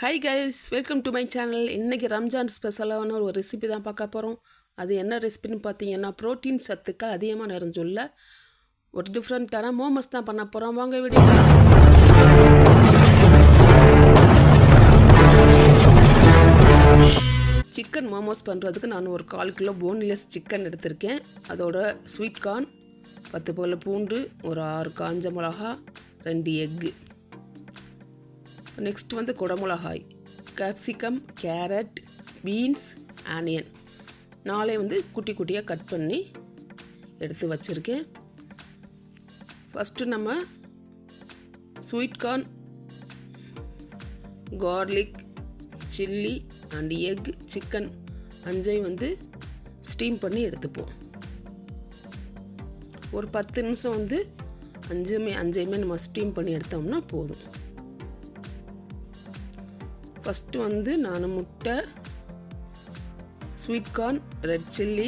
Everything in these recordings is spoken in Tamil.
Hi guys, welcome to my channel. இன்றைக்கி ரம்ஜான் ஸ்பெஷலான ஒரு ரெசிபி தான் பார்க்க போகிறோம். அது என்ன ரெசிபின்னு பார்த்தீங்கன்னா, ப்ரோட்டீன் சத்துக்கள் அதிகமாக நிறைஞ்சுள்ள ஒரு டிஃப்ரெண்ட்டான மோமோஸ் தான் பண்ண போகிறோம். வாங்க வீடியோ. சிக்கன் மோமோஸ் பண்ணுறதுக்கு நான் ஒரு 1/4 கிலோ போன்லெஸ் சிக்கன் எடுத்திருக்கேன். அதோட ஸ்வீட் கார்ன், 10 போல் பூண்டு, ஒரு 6 காஞ்ச மிளகா, 2 எக்கு. நெக்ஸ்ட் வந்து குடமிளகாய், கேப்சிகம், கேரட், பீன்ஸ், ஆனியன் 4 வந்து குட்டி குட்டியாக கட் பண்ணி எடுத்து வச்சுருக்கேன். ஃபஸ்ட்டு நம்ம sweet corn, garlic, chilli and egg, chicken 5 வந்து ஸ்டீம் பண்ணி எடுத்துப்போம். ஒரு 10 நிமிஷம் வந்து 5 நம்ம ஸ்டீம் பண்ணி எடுத்தோம்னா போதும். ஃபஸ்ட்டு வந்து நான் முட்டை, ஸ்வீட் கார்ன், ரெட் சில்லி,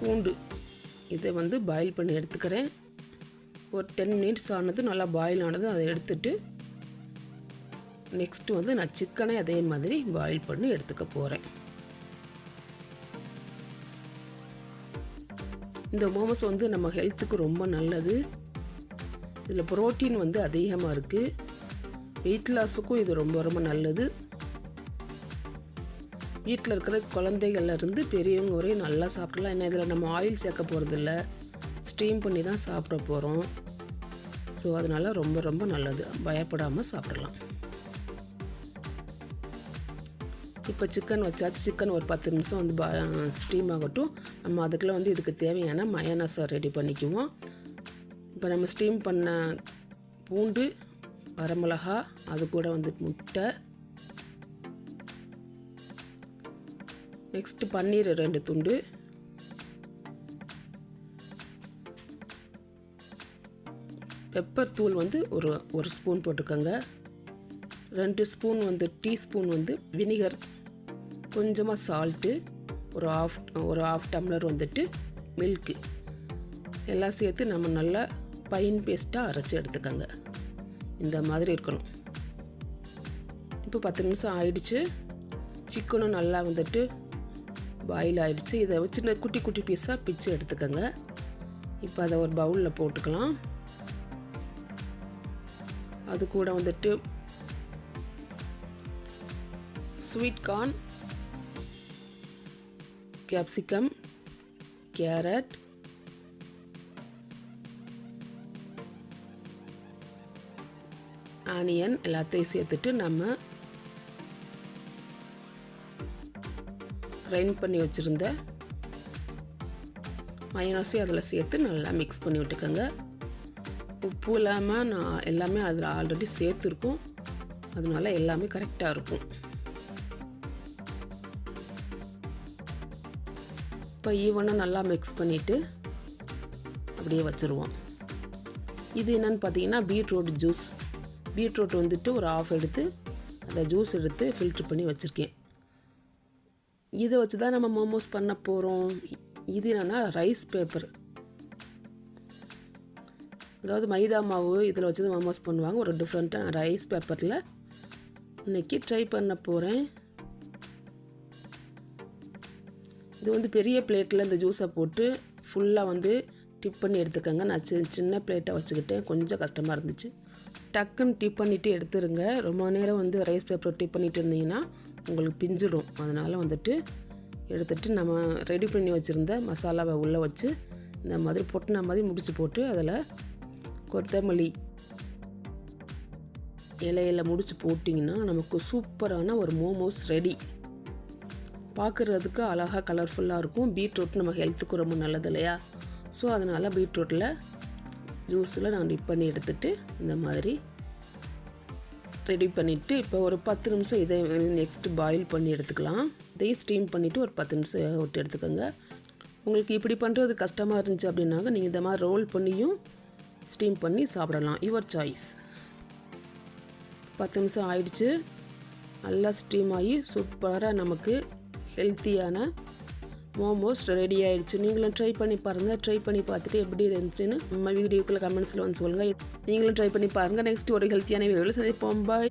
பூண்டு இதை வந்து பாயில் பண்ணி எடுத்துக்கிறேன். ஒரு 10 மினிட்ஸ் ஆனது நல்லா பாயில் ஆனது அதை எடுத்துட்டு நெக்ஸ்ட்டு வந்து நான் சிக்கனை அதே மாதிரி பாயில் பண்ணி எடுத்துக்க போகிறேன். இந்த மோமோஸ் வந்து நம்ம ஹெல்த்துக்கு ரொம்ப நல்லது. இதில் புரோட்டீன் வந்து அதிகமாக இருக்குது. வெயிட் லாஸுக்கும் இது ரொம்ப ரொம்ப நல்லது. வீட்டில் இருக்கிற குழந்தைகள்லேருந்து பெரியவங்க வரையும் நல்லா சாப்பிடலாம். ஏன்னா இதில் நம்ம ஆயில் சேர்க்க போகிறதில்ல, ஸ்டீம் பண்ணி தான் சாப்பிட போகிறோம். ஸோ அதனால் ரொம்ப ரொம்ப நல்லது. பயப்படாமல் சாப்பிடலாம். இப்போ சிக்கன் வச்சாச்சு. சிக்கன் ஒரு 10 நிமிஷம் வந்து ஸ்டீம் ஆகட்டும். நம்ம அதுக்குள்ளே வந்து இதுக்கு தேவையான மயோனஸை ரெடி பண்ணிக்குவோம். இப்போ நம்ம ஸ்டீம் பண்ண பூண்டு, வரமிளகா, அது கூட வந்து முட்டை, நெக்ஸ்ட்டு பன்னீர் 2 துண்டு, பெப்பர் தூள் வந்து ஒரு ஸ்பூன் போட்டுக்கோங்க. 2 ஸ்பூன் வந்து டீஸ்பூன் வந்து வினிகர், கொஞ்சமாக சால்ட்டு, ஒரு ஆஃப் டம்ளர் வந்துட்டு மில்க்கு எல்லாம் சேர்த்து நம்ம நல்லா பைன் பேஸ்ட்டாக அரைச்சி எடுத்துக்கோங்க. இந்த மாதிரி இருக்கணும். இப்போ 10 நிமிஷம் ஆயிடுச்சு. சிக்கனும் நல்லா வந்துட்டு பாயில் ஆயிடுச்சு. இதை வச்சு குட்டி குட்டி பீஸாக பிச்சு எடுத்துக்கோங்க. இப்போ அதை ஒரு பவுலில் போட்டுக்கலாம். அது கூட வந்துட்டு sweet corn, capsicum, carrot, onion எல்லாத்தையும் சேர்த்துட்டு நம்ம கிரைண்ட் பண்ணி வச்சுருந்த மயோனஸையும் அதில் சேர்த்து நல்லா மிக்ஸ் பண்ணி விட்டுக்கோங்க. உப்பு இல்லாமல் நான் எல்லாமே அதில் ஆல்ரெடி சேர்த்துருக்கோம். அதனால எல்லாமே கரெக்டாக இருக்கும். இப்போ ஈவனாக நல்லா மிக்ஸ் பண்ணிவிட்டு அப்படியே வச்சுருவோம். இது என்னென்னு பார்த்தீங்கன்னா பீட்ரூட் ஜூஸ். பீட்ரூட் வந்துட்டு ஒரு ஆஃப் எடுத்து அதை ஜூஸ் எடுத்து ஃபில்ட்ரு பண்ணி வச்சுருக்கேன். இதை வச்சு தான் நம்ம மோமோஸ் பண்ண போகிறோம். இது என்னென்னா ரைஸ் பேப்பர், அதாவது மைதா மாவு இதில் வச்சு தான் மோமோஸ் பண்ணுவாங்க. ஒரு டிஃப்ரெண்ட்டாக ரைஸ் பேப்பரில் இன்றைக்கி ட்ரை பண்ண போகிறேன். இது வந்து பெரிய பிளேட்டில் இந்த ஜூஸை போட்டு ஃபுல்லாக வந்து டிப் பண்ணி எடுத்துக்கோங்க. நான் சின்ன பிளேட்டை வச்சுக்கிட்டேன், கொஞ்சம் கஷ்டமாக இருந்துச்சு. டக்குன்னு டிப் பண்ணிவிட்டு எடுத்துருங்க. ரொம்ப நேரம் வந்து ரைஸ் பேப்பர் டிப் பண்ணிட்டு இருந்தீங்கன்னா உங்களுக்கு பிஞ்சிடும். அதனால் வந்துட்டு எடுத்துகிட்டு நம்ம ரெடி பண்ணி வச்சுருந்த மசாலாவை உள்ளே வச்சு இந்த மாதிரி பொட்டின மாதிரி முடிச்சு போட்டு அதில் கொத்தமல்லி இலையில் முடிச்சு போட்டிங்கன்னா நமக்கு சூப்பரான ஒரு மோமோஸ் ரெடி. பார்க்குறதுக்கு அழகாக கலர்ஃபுல்லாக இருக்கும். பீட்ரூட் நம்ம ஹெல்த்துக்கு ரொம்ப நல்லது இல்லையா? ஸோ அதனால் பீட்ரூட்டில் ஜூஸில் நான் டிப் பண்ணி எடுத்துகிட்டு இந்த மாதிரி ரெடி பண்ணிவிட்டு இப்போ ஒரு 10 நிமிஷம் இதை நெக்ஸ்ட்டு பாயில் பண்ணி எடுத்துக்கலாம். இதையும் ஸ்டீம் பண்ணிவிட்டு ஒரு 10 நிமிஷம் விட்டு எடுத்துக்கோங்க. உங்களுக்கு இப்படி பண்ணுறது கஷ்டமாக இருந்துச்சு அப்படின்னாக்க நீங்கள் இந்த மாதிரி ரோல் பண்ணியும் ஸ்டீம் பண்ணி சாப்பிடலாம். Your choice. 10 நிமிஷம் ஆயிடுச்சு. நல்லா ஸ்டீம் ஆகி சூப்பராக நமக்கு ஹெல்த்தியான மோமோஸ் ரெடி ஆயிடுச்சு. நீங்களும் ட்ரை பண்ணி பாருங்கள். ட்ரை பண்ணி பார்த்துட்டு எப்படி இருந்துச்சுன்னு நம்ம வீடியோக்குள்ள கமெண்ட்ஸில் வந்து சொல்லுங்கள். நீங்களும் ட்ரை பண்ணி பாருங்கள். நெக்ஸ்ட் ஒரு ஹெல்த்தியான வீடியோவில் சந்திப்போம். பாய்.